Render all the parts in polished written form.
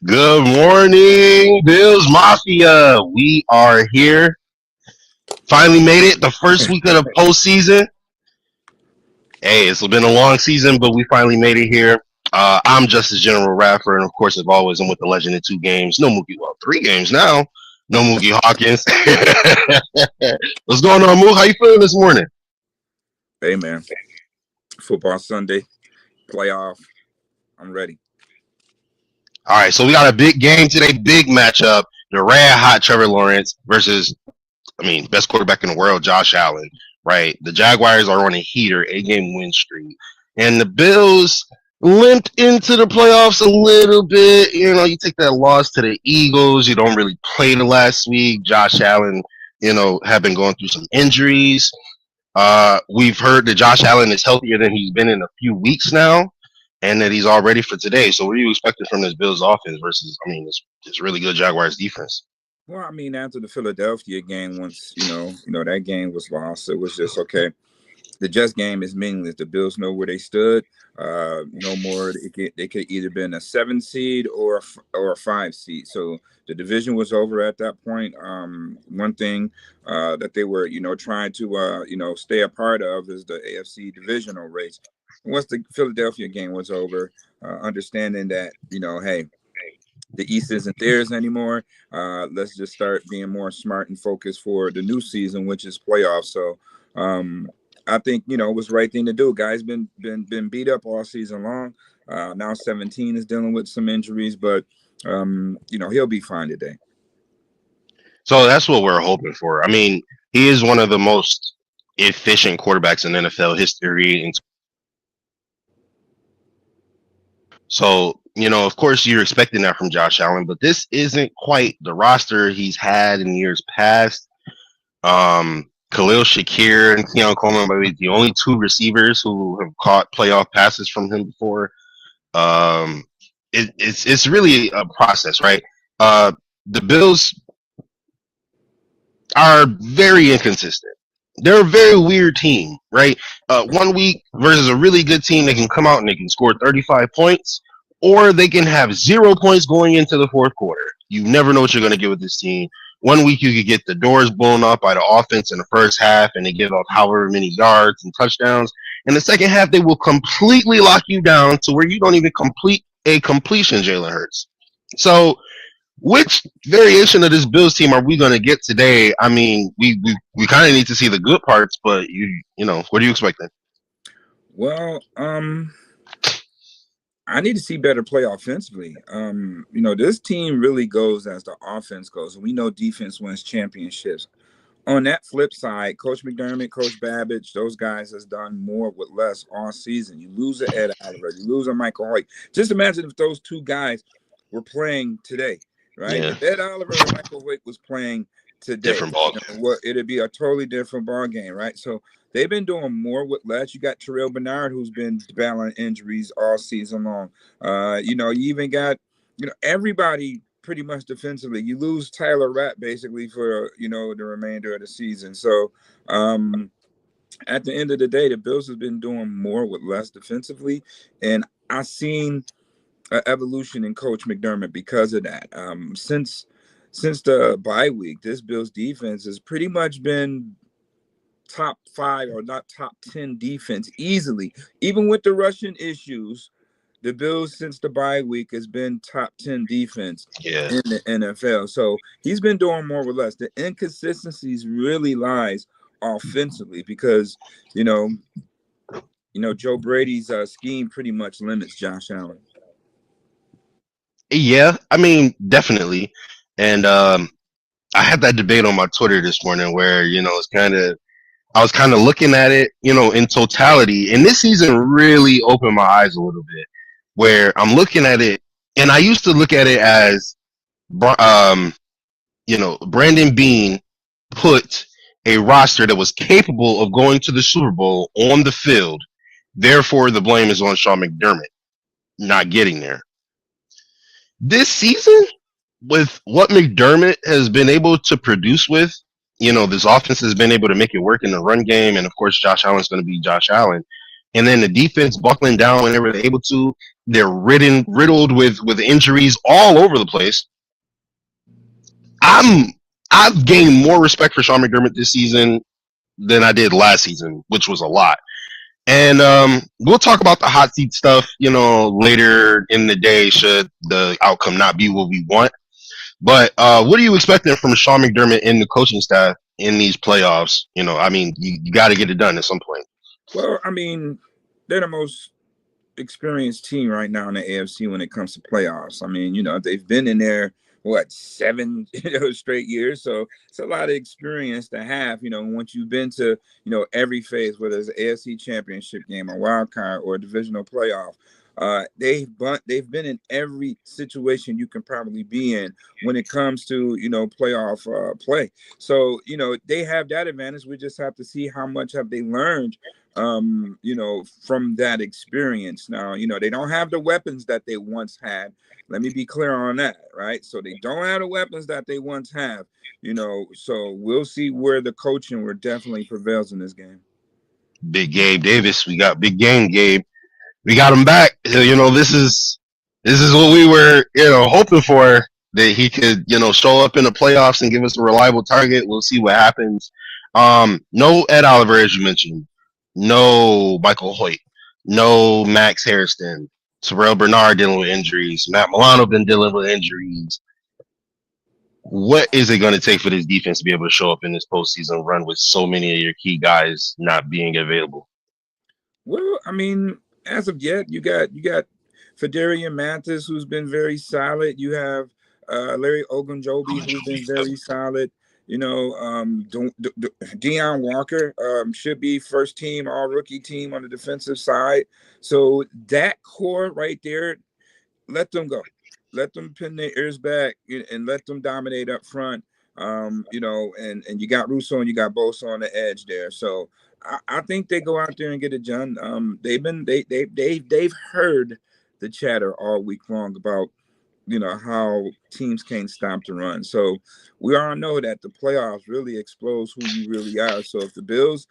Good morning, Bills Mafia. We are here. Finally made it the first week of the postseason. Hey, it's been a long season, but we finally made it here. I'm Justus General Radford, and of course, as always, I'm with the legend in 2 games. No Muki, well, 3 games now. No Muki Hawkins. What's going on, Mook? How you feeling this morning? Hey, man. Football Sunday, playoff. I'm ready. All right, so we got a big game today, big matchup. The red hot Trevor Lawrence versus, best quarterback in the world, Josh Allen, right? The Jaguars are on a heater, 8-game win streak. And the Bills limped into the playoffs a little bit. You know, you take that loss to the Eagles. You don't really play the last week. Josh Allen, have been going through some injuries. We've heard that Josh Allen is healthier than he's been in a few weeks now, and that he's all ready for today. So what are you expecting from this Bills offense versus, this really good Jaguars defense? Well, after the Philadelphia game, once that game was lost, it was just okay. The Jets game is meaningless. The Bills know where they stood. No more. They could either been a 7 seed or a 5 seed. So the division was over at that point. One thing that they were trying to stay a part of is the AFC divisional race. Once the Philadelphia game was over, understanding that hey, the East isn't theirs anymore. Let's just start being more smart and focused for the new season, which is playoffs. So I think it was the right thing to do. Guys been beat up all season long. Now 17 is dealing with some injuries, but he'll be fine today. So that's what we're hoping for. I mean, he is one of the most efficient quarterbacks in NFL history. So, of course, you're expecting that from Josh Allen, but this isn't quite the roster he's had in years past. Khalil Shakir and Keon Coleman might be the only 2 receivers who have caught playoff passes from him before. It's really a process, right? The Bills are very inconsistent. They're a very weird team, right? 1 week versus a really good team, they can come out and they can score 35 points, or they can have 0 points going into the fourth quarter. You never know what you're going to get with this team. 1 week you could get the doors blown up by the offense in the first half, and they give up however many yards and touchdowns. In the second half, they will completely lock you down to where you don't even complete a completion, Jalen Hurts. So which variation of this Bills team are we going to get today? I mean, we kind of need to see the good parts, but what are you expecting? Well, I need to see better play offensively. This team really goes as the offense goes. We know defense wins championships. On that flip side, Coach McDermott, Coach Babbage, those guys has done more with less all season. You lose a Ed Oliver, you lose a Michael Hoyt. Just imagine if those 2 guys were playing today, right? Yeah. If Ed Oliver and Michael Hoyt was playing today, Different ball game. It'd be a totally different ball game, right? So they've been doing more with less. You got Terrell Bernard, who's been battling injuries all season long. You even got, everybody pretty much defensively. You lose Tyler Rapp basically for, the remainder of the season. So at the end of the day, the Bills have been doing more with less defensively. And I've seen an evolution in Coach McDermott because of that. Since the bye week, this Bills defense has pretty much been top 5 or not top 10 defense easily. Even with the Russian issues, the Bills since the bye week has been top 10 defense in the NFL. So he's been doing more with less. The inconsistencies really lies offensively because, Joe Brady's scheme pretty much limits Josh Allen. Yeah, definitely. And I had that debate on my Twitter this morning where, I was kind of looking at it, in totality. And this season really opened my eyes a little bit where I'm looking at it. And I used to look at it as, Brandon Beane put a roster that was capable of going to the Super Bowl on the field. Therefore, the blame is on Sean McDermott not getting there. This season, with what McDermott has been able to produce with, this offense has been able to make it work in the run game. And of course, Josh Allen's going to be Josh Allen. And then the defense buckling down whenever they're able to. They're riddled with injuries all over the place. I've gained more respect for Sean McDermott this season than I did last season, which was a lot. And we'll talk about the hot seat stuff, later in the day, should the outcome not be what we want. But what are you expecting from Sean McDermott and the coaching staff in these playoffs? You got to get it done at some point. Well, they're the most experienced team right now in the AFC when it comes to playoffs. They've been in there, 7 straight years. So it's a lot of experience to have, once you've been to, every phase, whether it's an AFC championship game, a wild card, or a divisional playoff. They've been in every situation you can probably be in when it comes to playoff play. So they have that advantage. We just have to see how much have they learned from that experience. Now, they don't have the weapons that they once had. Let me be clear on that, right? So they don't have the weapons that they once have, so we'll see where the coaching where definitely prevails in this game. Big Gabe Davis, we got big game, Gabe. We got him back. This is what we were, hoping for, that he could, show up in the playoffs and give us a reliable target. We'll see what happens. No Ed Oliver, as you mentioned. No Michael Hoyt. No Max Hairston. Terrell Bernard dealing with injuries. Matt Milano been dealing with injuries. What is it going to take for this defense to be able to show up in this postseason run with so many of your key guys not being available? Well, as of yet, you got Federian Mathis, who's been very solid. You have Larry Ogunjobi, who's been very solid. Deion Walker should be first team, all rookie team on the defensive side. So that core right there, let them go. Let them pin their ears back and let them dominate up front. And you got Russo and you got Bosa on the edge there. So I think they go out there and get it done. They've heard the chatter all week long about how teams can't stop the run. So we all know that the playoffs really expose who you really are. So if the Bills,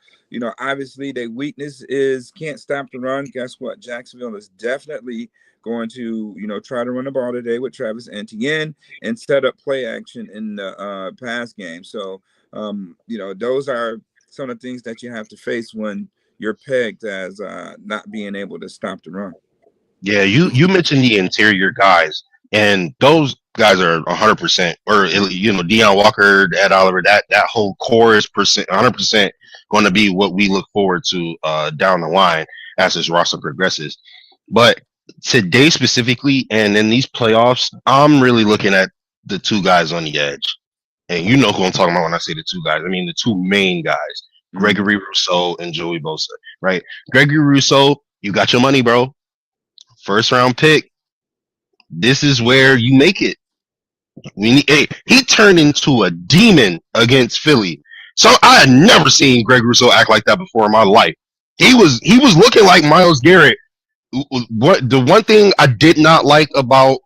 obviously their weakness is can't stop the run, guess what? Jacksonville is definitely going to, try to run the ball today with Travis Etienne and set up play action in the pass game. So, those are some of the things that you have to face when you're pegged as not being able to stop the run. Yeah, you mentioned the interior guys, and those guys are 100%, or Deion Walker, Ed Oliver, that whole core is 100% going to be what we look forward to down the line as this roster progresses. But today specifically, and in these playoffs, I'm really looking at the two guys on the edge. And you know who I'm talking about when I say the two guys. The two main guys, Gregory Rousseau and Joey Bosa, right? Gregory Rousseau, you got your money, bro. First round pick. This is where you make it. He turned into a demon against Philly. So I had never seen Greg Rousseau act like that before in my life. He was looking like Myles Garrett. What the one thing I did not like about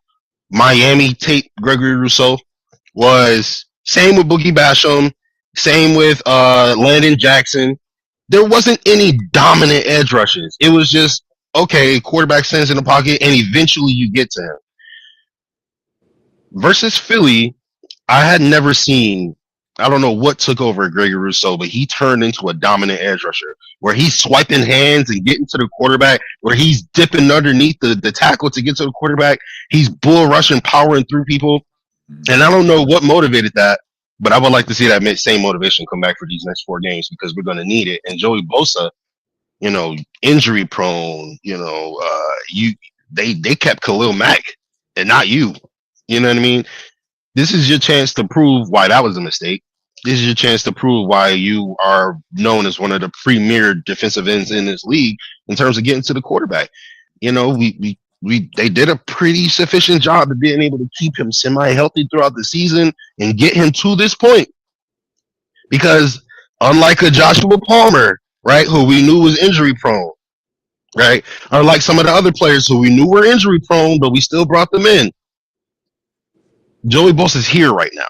Miami tape Gregory Rousseau was same with Boogie Basham, same with Landon Jackson. There wasn't any dominant edge rushes. It was just, okay, quarterback stands in the pocket and eventually you get to him. Versus Philly, I had never seen, I don't know what took over Gregory Rousseau, but he turned into a dominant edge rusher where he's swiping hands and getting to the quarterback, where he's dipping underneath the tackle to get to the quarterback. He's bull rushing, powering through people. And I don't know what motivated that, but I would like to see that same motivation come back for these next 4 games because we're going to need it. And Joey Bosa, injury prone, they kept Khalil Mack and not you. You know what I mean? This is your chance to prove why that was a mistake. This is your chance to prove why you are known as one of the premier defensive ends in this league in terms of getting to the quarterback. They did a pretty sufficient job of being able to keep him semi-healthy throughout the season and get him to this point. Because unlike a Joshua Palmer, right, who we knew was injury prone, right, unlike some of the other players who we knew were injury prone, but we still brought them in, Joey Bosa is here right now.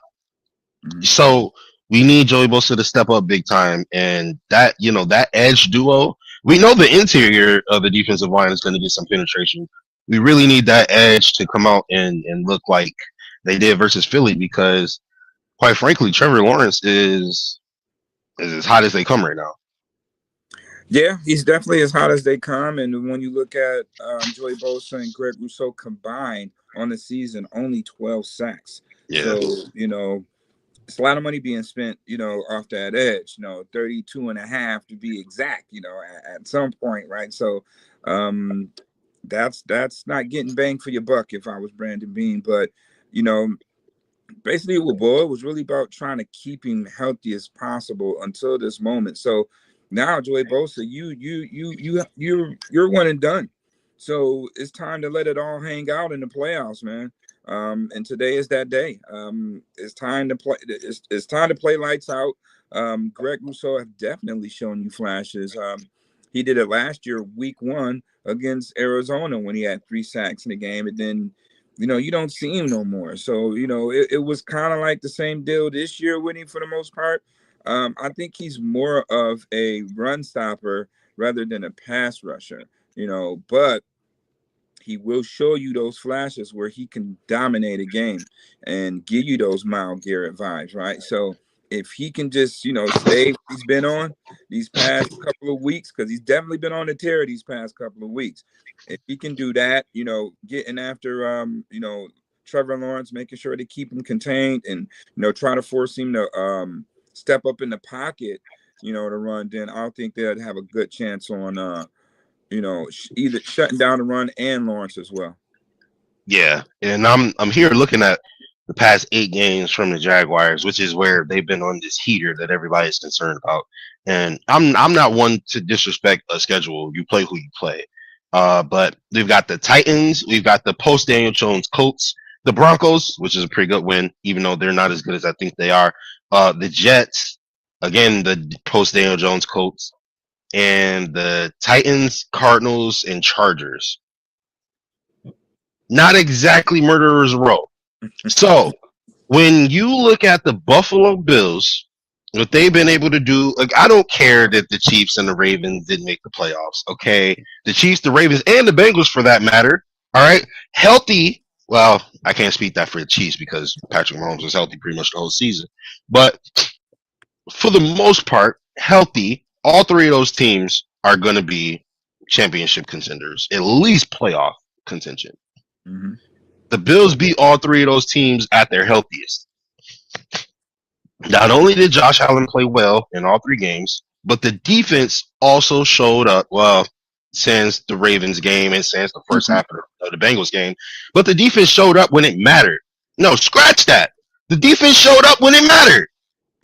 So we need Joey Bosa to step up big time. And that, that edge duo, we know the interior of the defensive line is going to get some penetration. we really need that edge to come out and look like they did versus Philly because, quite frankly, Trevor Lawrence is as hot as they come right now. Yeah, he's definitely as hot as they come. And when you look at Joey Bosa and Greg Rousseau combined on the season, only 12 sacks. Yeah. So, it's a lot of money being spent, off that edge, 32 and a half to be exact, at some point, right? So that's not getting bang for your buck if I was Brandon Beane. But, basically with Boyd was really about trying to keep him healthy as possible until this moment. So now, Joey Bosa, you're one and done. So it's time to let it all hang out in the playoffs, man. And today is that day. It's time to play. It's time to play lights out. Greg Rousseau have definitely shown you flashes. He did it last year, week 1 against Arizona when he had 3 sacks in the game, and then you don't see him no more. So, it was kind of like the same deal this year with him for the most part. I think he's more of a run stopper rather than a pass rusher, but he will show you those flashes where he can dominate a game and give you those Myles Garrett vibes, right? So if he can just, stay he's been on these past couple of weeks, because he's definitely been on the tear these past couple of weeks. If he can do that, getting after, Trevor Lawrence, making sure to keep him contained and, try to force him to step up in the pocket, to run, then I think they'd have a good chance on, either shutting down the run and Lawrence as well. Yeah, and I'm here looking at the past 8 games from the Jaguars, which is where they've been on this heater that everybody's concerned about. And I'm not one to disrespect a schedule. You play who you play. But we've got the Titans, we've got the post Daniel Jones Colts, the Broncos, which is a pretty good win, even though they're not as good as I think they are. The Jets, again, the post Daniel Jones Colts, and the Titans, Cardinals, and Chargers. Not exactly murderer's row. So when you look at the Buffalo Bills, what they've been able to do, like, I don't care that the Chiefs and the Ravens didn't make the playoffs. Okay, the Chiefs, the Ravens, and the Bengals, for that matter. All right, healthy. Well, I can't speak that for the Chiefs because Patrick Mahomes was healthy pretty much the whole season. But for the most part, healthy. All 3 of those teams are going to be championship contenders, at least playoff contention. Mm-hmm. The Bills beat all 3 of those teams at their healthiest. Not only did Josh Allen play well in all 3 games, but the defense also showed up, well, since the Ravens game and since the first half of the Bengals game. But the defense showed up when it mattered. No, scratch that. The defense showed up when it mattered.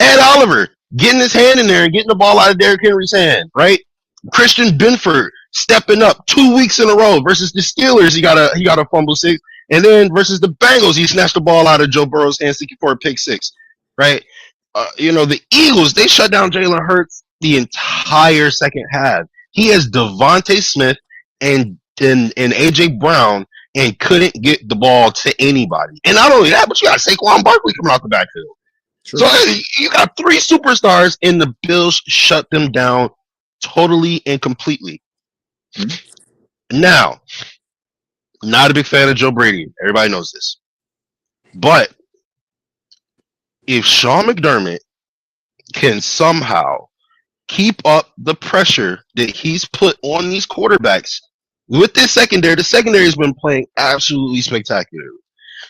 Ed Oliver getting his hand in there and getting the ball out of Derrick Henry's hand, right? Christian Benford stepping up 2 weeks in a row versus the Steelers. He got a fumble 6, and then versus the Bengals, he snatched the ball out of Joe Burrow's hands for a pick 6, right? The Eagles, they shut down Jalen Hurts the entire second half. He has Devontae Smith and AJ Brown and couldn't get the ball to anybody. And not only that, but you got Saquon Barkley coming off the backfield. True. So you got 3 superstars, and the Bills shut them down totally and completely. Mm-hmm. Now, not a big fan of Joe Brady. Everybody knows this. But if Sean McDermott can somehow keep up the pressure that he's put on these quarterbacks with this secondary, the secondary has been playing absolutely spectacular.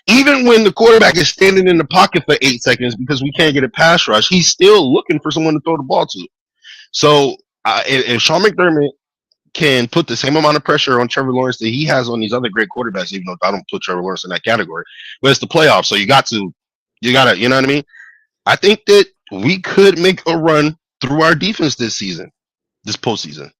Even when the quarterback is standing in the pocket for 8 seconds because we can't get a pass rush, he's still looking for someone to throw the ball to. So if Sean McDermott can put the same amount of pressure on Trevor Lawrence that he has on these other great quarterbacks, even though I don't put Trevor Lawrence in that category, but it's the playoffs, so you gotta, you know what I mean? I think that we could make a run through our defense this postseason.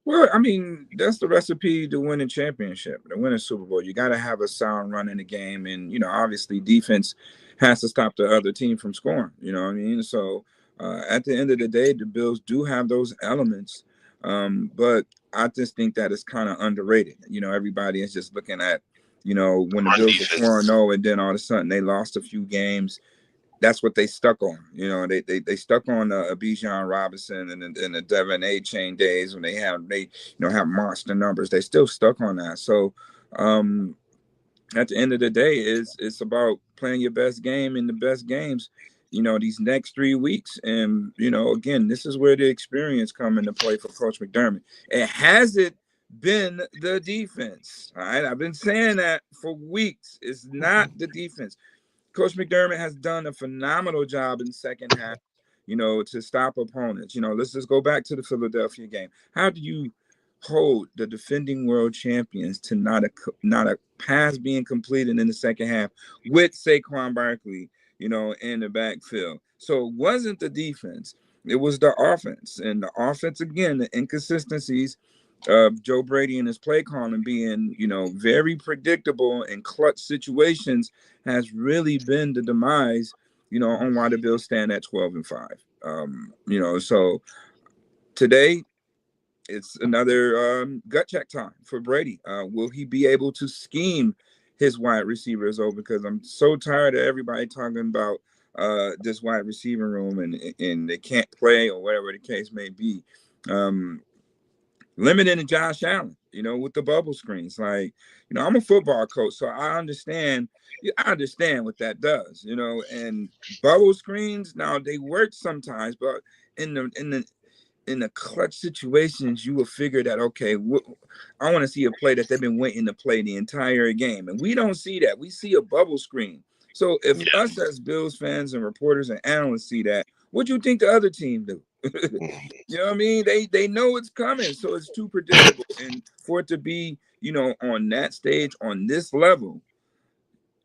Well, I mean, that's the recipe to win a championship, to win a Super Bowl. You got to have a sound run in the game. And, obviously defense has to stop the other team from scoring. You know what I mean? So at the end of the day, the Bills do have those elements. But I just think that it's kind of underrated. Everybody is just looking at, when the Bills were 4-0 and then all of a sudden they lost a few games. That's what they stuck on. They stuck on Bijan Robinson and the Devin A. Chain days when they have monster numbers. They still stuck on that. So At the end of the day, it's about playing your best game in the best games, these next 3 weeks. And, again, this is where the experience come into play for Coach McDermott. It hasn't been the defense. All right. I've been saying that for weeks. It's not the defense. Coach McDermott has done a phenomenal job in the second half, to stop opponents. Let's just go back to the Philadelphia game. How do you hold the defending world champions to not a pass being completed in the second half with Saquon Barkley, in the backfield? So it wasn't the defense, it was the offense. And the offense, again, the inconsistencies of Joe Brady and his play calling being, very predictable in clutch situations has really been the demise, on why the Bills stand at 12-5. So today it's another gut check time for Brady. Will he be able to scheme his wide receivers over? Because I'm so tired of everybody talking about this wide receiver room and they can't play or whatever the case may be. Limited Josh Allen, with the bubble screens. Like, I'm a football coach, so I understand what that does, and bubble screens, now they work sometimes, but in the clutch situations, you will figure that, okay, I want to see a play that they've been waiting to play the entire game. And we don't see that. We see a bubble screen. So if us as Bills fans and reporters and analysts see that, what do you think the other team do? You know what I mean? They know it's coming, so it's too predictable. And for it to be, on that stage, on this level,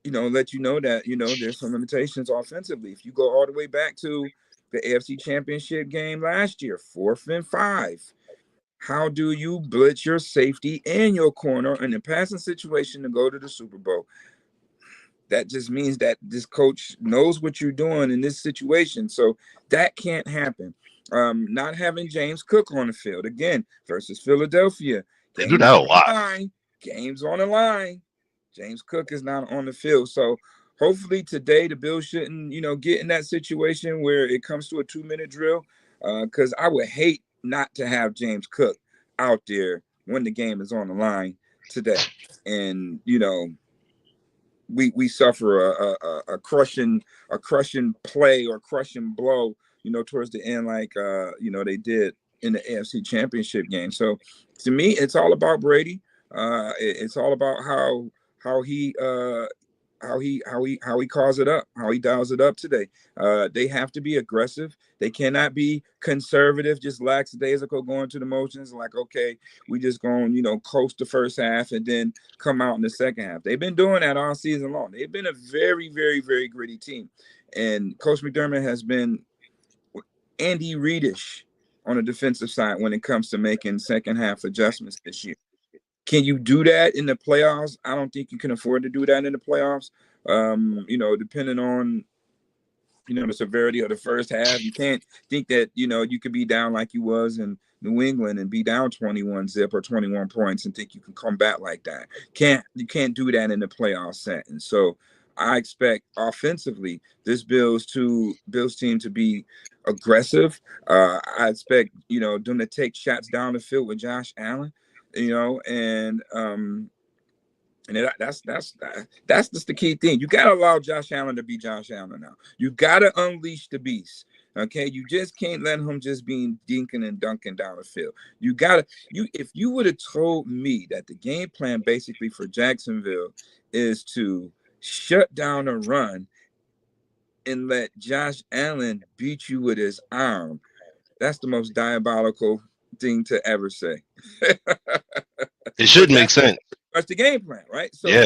let you know that, there's some limitations offensively. If you go all the way back to the AFC Championship game last year, 4th and 5. How do you blitz your safety and your corner in a passing situation to go to the Super Bowl? That just means that this coach knows what you're doing in this situation. So that can't happen. Not having James Cook on the field again versus Philadelphia. They do that a lot. Games on the line. James Cook is not on the field. So hopefully today the Bills shouldn't, get in that situation where it comes to a 2-minute drill. Because I would hate not to have James Cook out there when the game is on the line today. And, we suffer a crushing play or crushing blow, towards the end, like they did in the AFC Championship game. So to me, it's all about Brady. It's all about how he calls it up, how he dials it up today. They have to be aggressive. They cannot be conservative, just lackadaisical, going to the motions. Like, okay, we just going, coast the first half and then come out in the second half. They've been doing that all season long. They've been a very, very, very gritty team. And Coach McDermott has been Andy Reid-ish on the defensive side when it comes to making second half adjustments this year. Can you do that in the playoffs? I don't think you can afford to do that in the playoffs. Depending on, the severity of the first half, you can't think that, you could be down like you was in New England and be down 21 zip or 21 points and think you can come back like that. You can't do that in the playoff setting. So I expect offensively this Bills team to be aggressive. I expect, them to take shots down the field with Josh Allen. And that's just the key thing. You gotta allow Josh Allen to be Josh Allen now. You gotta unleash the beast. Okay, you just can't let him just be dinking and dunking down the field. If you would have told me that the game plan basically for Jacksonville is to shut down a run and let Josh Allen beat you with his arm, that's the most diabolical thing to ever say. It should make sense. That's the game plan, right? So, yeah.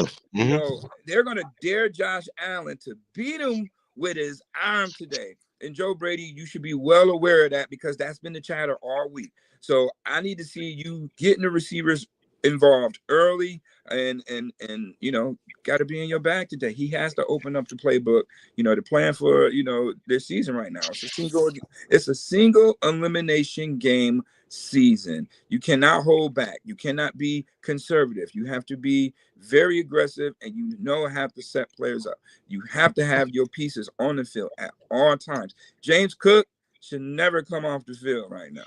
They're going to dare Josh Allen to beat him with his arm today. And Joe Brady, you should be well aware of that because that's been the chatter all week. So I need to see you getting the receivers involved early and got to be in your bag today. He has to open up the playbook, the plan for, this season right now. It's a single elimination game season. You cannot hold back. You cannot be conservative. You have to be very aggressive and have to set players up. You have to have your pieces on the field at all times. James Cook should never come off the field right now.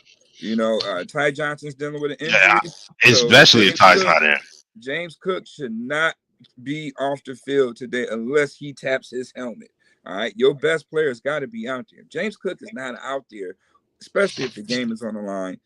Ty Johnson's dealing with an injury. Yeah, especially if Ty's not in. James Cook should not be off the field today unless he taps his helmet. All right, your best player's got to be out there. If James Cook is not out there, especially if the game is on the line.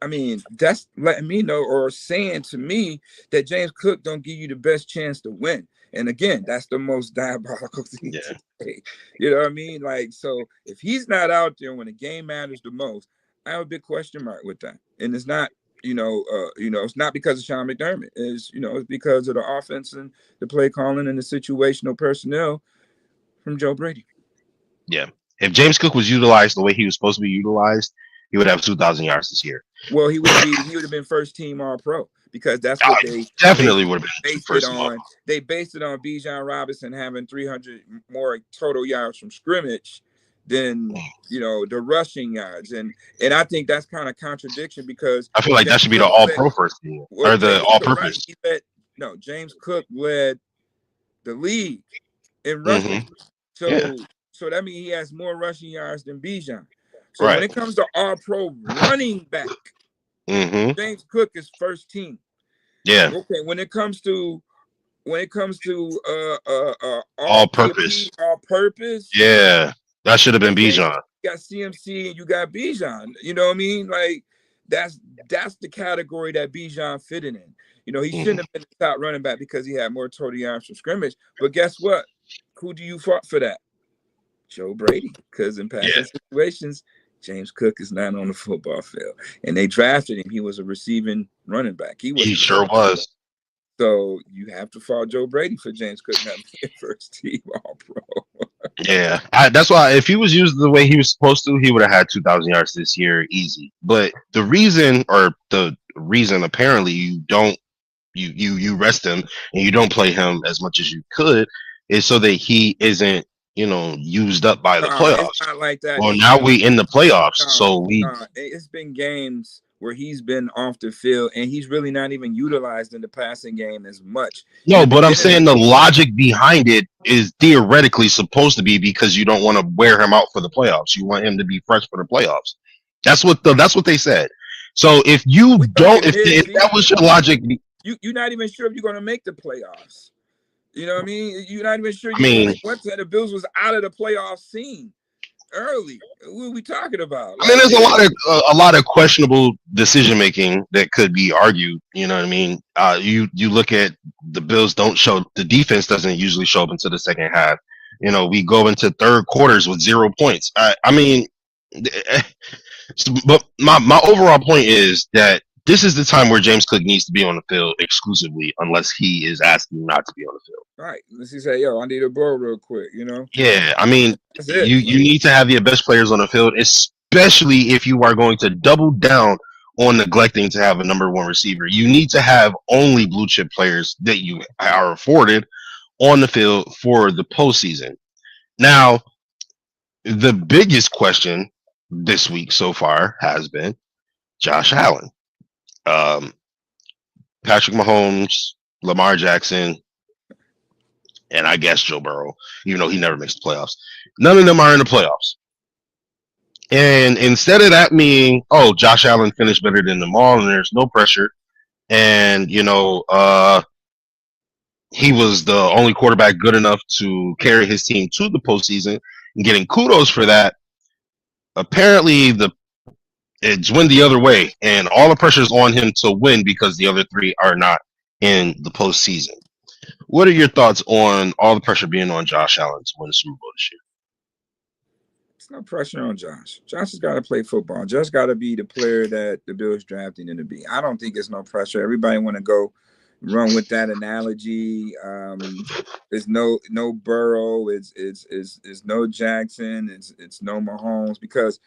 I mean, that's letting me know or saying to me that James Cook don't give you the best chance to win. And again, that's the most diabolical thing to say. You know what I mean? Like, so if he's not out there when the game matters the most, I have a big question mark with that. And it's not, it's not because of Sean McDermott. It's because of the offense and the play calling and the situational personnel from Joe Brady. Yeah. If James Cook was utilized the way he was supposed to be utilized, he would have 2,000 yards this year. Well, he would have been first team All Pro because that's what they definitely would have been based it on. They based it on Bijan Robinson having 300 more total yards from scrimmage than the rushing yards, and I think that's kind of contradiction because I feel like that should be the All Pro first team or the All Purpose. James Cook led the league in rushing, so that means he has more rushing yards than Bijan. So when it comes to All Pro running back, James Cook is first team. Yeah. Okay. When it comes to all purpose, yeah, that should have been Bijan. You got CMC and you got Bijan. You know what I mean? Like that's the category that Bijan fitted in. He shouldn't have been the top running back because he had more total yards from scrimmage. But guess what? Who do you fought for that? Joe Brady. Because in passing situations, James Cook is not on the football field. And they drafted him. He was a receiving running back. He sure was. So you have to follow Joe Brady for James Cook not being first team All Pro. Yeah. That's why if he was used the way he was supposed to, he would have had 2,000 yards this year easy. But the reason apparently you don't you rest him and you don't play him as much as you could is so that he isn't used up by the playoffs. It's not like that. Well, now we in the playoffs, it's been games where he's been off the field and he's really not even utilized in the passing game as much. No, but I'm saying the logic behind it is theoretically supposed to be because you don't want to wear him out for the playoffs. You want him to be fresh for the playoffs. That's what they said. So if that was your logic, you're not even sure if you're going to make the playoffs. You know what I mean? You're not even sure. The Bills was out of the playoff scene early. What are we talking about? There's a lot of questionable decision making that could be argued. You know what I mean? You look at the Bills the defense doesn't usually show up until the second half. We go into third quarters with 0 points. But my overall point is that this is the time where James Cook needs to be on the field exclusively, unless he is asking not to be on the field. Right. Unless he say, "Yo, I need a ball real quick," Yeah, you need to have your best players on the field, especially if you are going to double down on neglecting to have a number one receiver. You need to have only blue chip players that you are afforded on the field for the postseason. Now, the biggest question this week so far has been Josh Allen. Patrick Mahomes, Lamar Jackson, and I guess Joe Burrow, even though he never makes the playoffs. None of them are in the playoffs. And instead of that meaning, Josh Allen finished better than them all, and there's no pressure. And, he was the only quarterback good enough to carry his team to the postseason and getting kudos for that. Apparently, it's went the other way, and all the pressure is on him to win because the other three are not in the postseason. What are your thoughts on all the pressure being on Josh Allen to win the Super Bowl this year? It's no pressure on Josh. Josh has got to play football. Josh got to be the player that the Bills drafted him to be. I don't think it's no pressure. Everybody want to go run with that analogy. There's no Burrow. It's no Jackson. It's no Mahomes because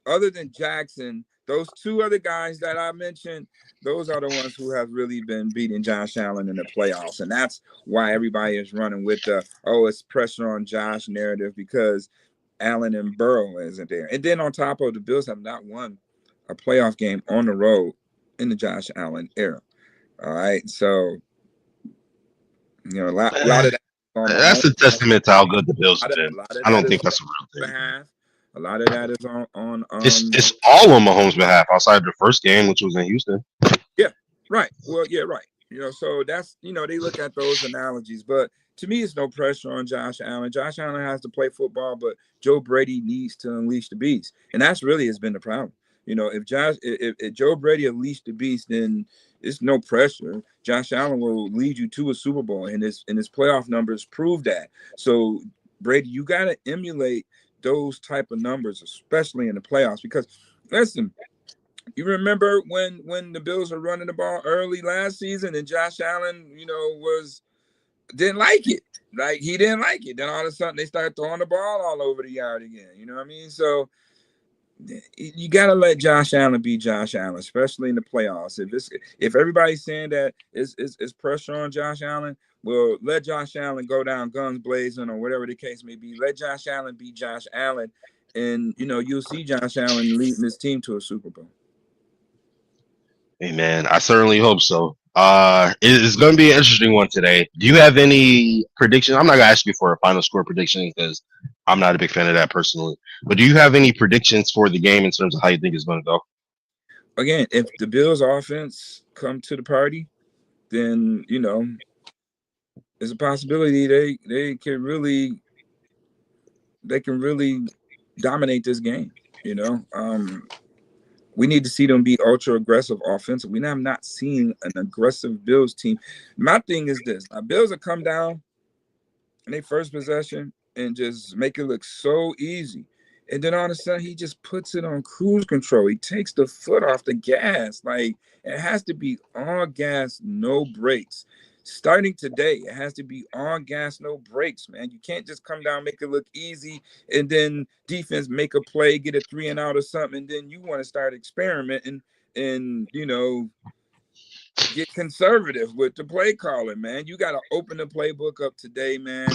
other than Jackson, those two other guys that I mentioned, those are the ones who have really been beating Josh Allen in the playoffs. And that's why everybody is running with it's pressure on Josh narrative because Allen and Burrow isn't there. And then on top of the Bills have not won a playoff game on the road in the Josh Allen era. All right. So, a lot of that. That's a testament to how good the Bills have been. I don't think that's a real thing. A lot of that is on it's all on Mahomes' behalf outside the first game, which was in Houston. Yeah, Right. Well, yeah, right. So that's they look at those analogies, but to me, it's no pressure on Josh Allen. Josh Allen has to play football, but Joe Brady needs to unleash the beast, and that's really has been the problem. If Joe Brady unleashed the beast, then it's no pressure. Josh Allen will lead you to a Super Bowl, and his playoff numbers prove that. So Brady, you got to emulate those type of numbers, especially in the playoffs, because listen. You remember when the Bills were running the ball early last season and Josh Allen, didn't like it. Like he didn't like it. Then all of a sudden they started throwing the ball all over the yard again. You know what I mean? So you gotta let Josh Allen be Josh Allen, especially in the playoffs. If everybody's saying that it's pressure on Josh Allen, well, let Josh Allen go down guns blazing or whatever the case may be. Let Josh Allen be Josh Allen, and you'll see Josh Allen leading his team to a Super Bowl. Hey man, I certainly hope so. It's going to be an interesting one today. Do you have any predictions? I'm not going to ask you for a final score prediction because I'm not a big fan of that personally. But do you have any predictions for the game in terms of how you think it's going to go? Again, if the Bills offense come to the party, then there's a possibility they can really dominate this game. We need to see them be ultra aggressive offensive. We have not seen an aggressive Bills team. My thing is this: now Bills will come down in their first possession and just make it look so easy. And then all of a sudden he just puts it on cruise control. He takes the foot off the gas. Like it has to be all gas, no brakes. Starting today, it has to be all gas, no brakes, man. You can't just come down, make it look easy, and then defense make a play, get a 3 and out or something, and then you want to start experimenting and get conservative with the play calling, man. You got to open the playbook up today, man.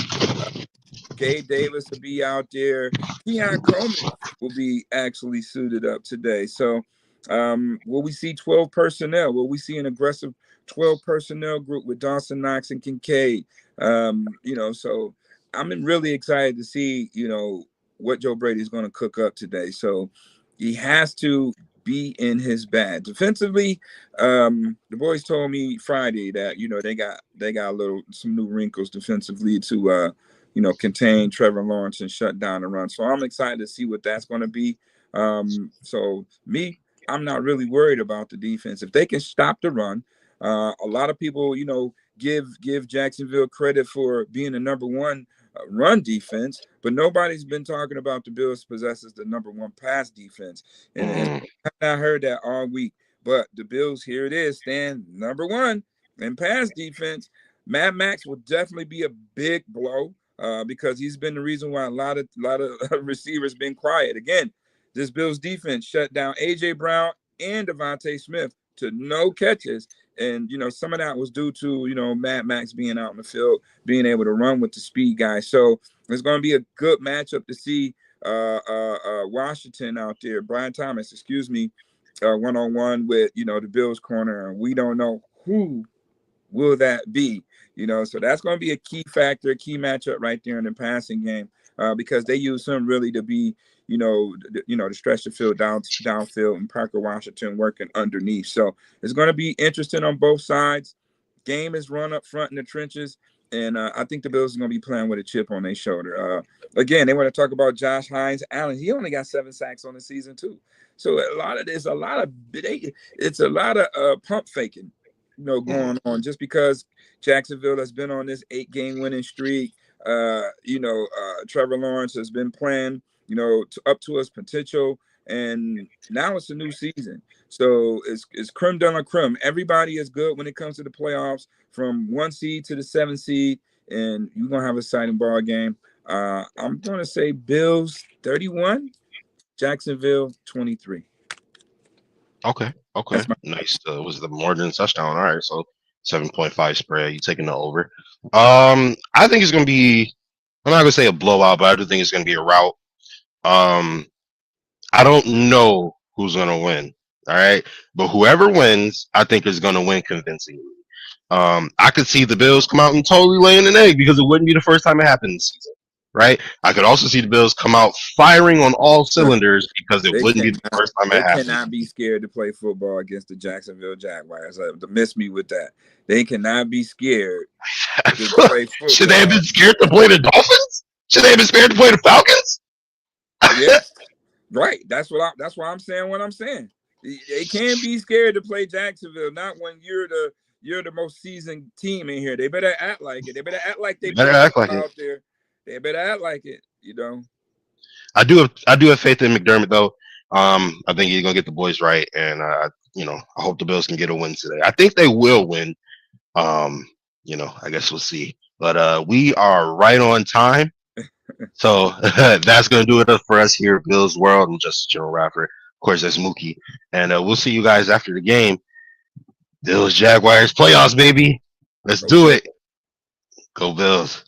Gabe Davis will be out there. Keon Coleman will be actually suited up today. So will we see 12 personnel? Will we see an aggressive 12 personnel group with Dawson Knox and Kincaid? So I'm really excited to see, what Joe Brady is going to cook up today. So he has to be in his bag. Defensively, the boys told me Friday that, they got some new wrinkles defensively to contain Trevor Lawrence and shut down the run. So I'm excited to see what that's going to be. I'm not really worried about the defense. If they can stop the run, a lot of people, give Jacksonville credit for being the number one run defense, but nobody's been talking about the Bills possesses the number one pass defense. And I heard that all week. But the Bills, here it is, stand number one in pass defense. Mad Max will definitely be a big blow. Because he's been the reason why a lot of receivers been quiet. Again, this Bills defense shut down AJ Brown and Devontae Smith to no catches, and some of that was due to Mad Max being out in the field, being able to run with the speed guys. So it's going to be a good matchup to see Washington out there, Brian Thomas, excuse me, 1-on-1 with the Bills corner, and we don't know who will that be. So that's going to be a key factor, a key matchup right there in the passing game, because they use him really to be, to stretch the field downfield, and Parker Washington working underneath. So it's going to be interesting on both sides. Game is run up front in the trenches, and I think the Bills are going to be playing with a chip on their shoulder. Again, they want to talk about Josh Hines Allen. He only got 7 sacks on the season too. So it's a lot of pump faking. Going on just because Jacksonville has been on this 8-game winning streak. Trevor Lawrence has been playing, up to his potential, and now it's a new season. So it's creme de la creme. Everybody is good when it comes to the playoffs, from 1 seed to the 7 seed, and you're gonna have a exciting ball game. I'm gonna say Bills 31, Jacksonville 23. Okay. Nice. Was the more than touchdown? All right, so 7.5 spread. You taking the over? I think it's gonna be. I'm not gonna say a blowout, but I do think it's gonna be a rout. I don't know who's gonna win. All right, but whoever wins, I think is gonna win convincingly. I could see the Bills come out and totally laying an egg because it wouldn't be the first time it happened this season. right? I could also see the Bills come out firing on all cylinders because it wouldn't be the first time it happens. They cannot be scared to play football against the Jacksonville Jaguars. To miss me with that. They cannot be scared to play football. Should they have been scared to play the Dolphins? Should they have been scared to play the Falcons? Yeah, right. That's why I'm saying what I'm saying. They can't be scared to play Jacksonville. Not when you're the most seasoned team in here. They better act like it. They better act like they better act like out there. They better act like it. I do have faith in McDermott though. I think he's gonna get the boys right, and I hope the Bills can get a win today. I think they will win. I guess we'll see. But we are right on time. So that's going to do it for us here at Bills World. I'm Justus General Rapper. Of course, that's Muki. And we'll see you guys after the game. Bills Jaguars playoffs, baby. Let's do it. Go Bills.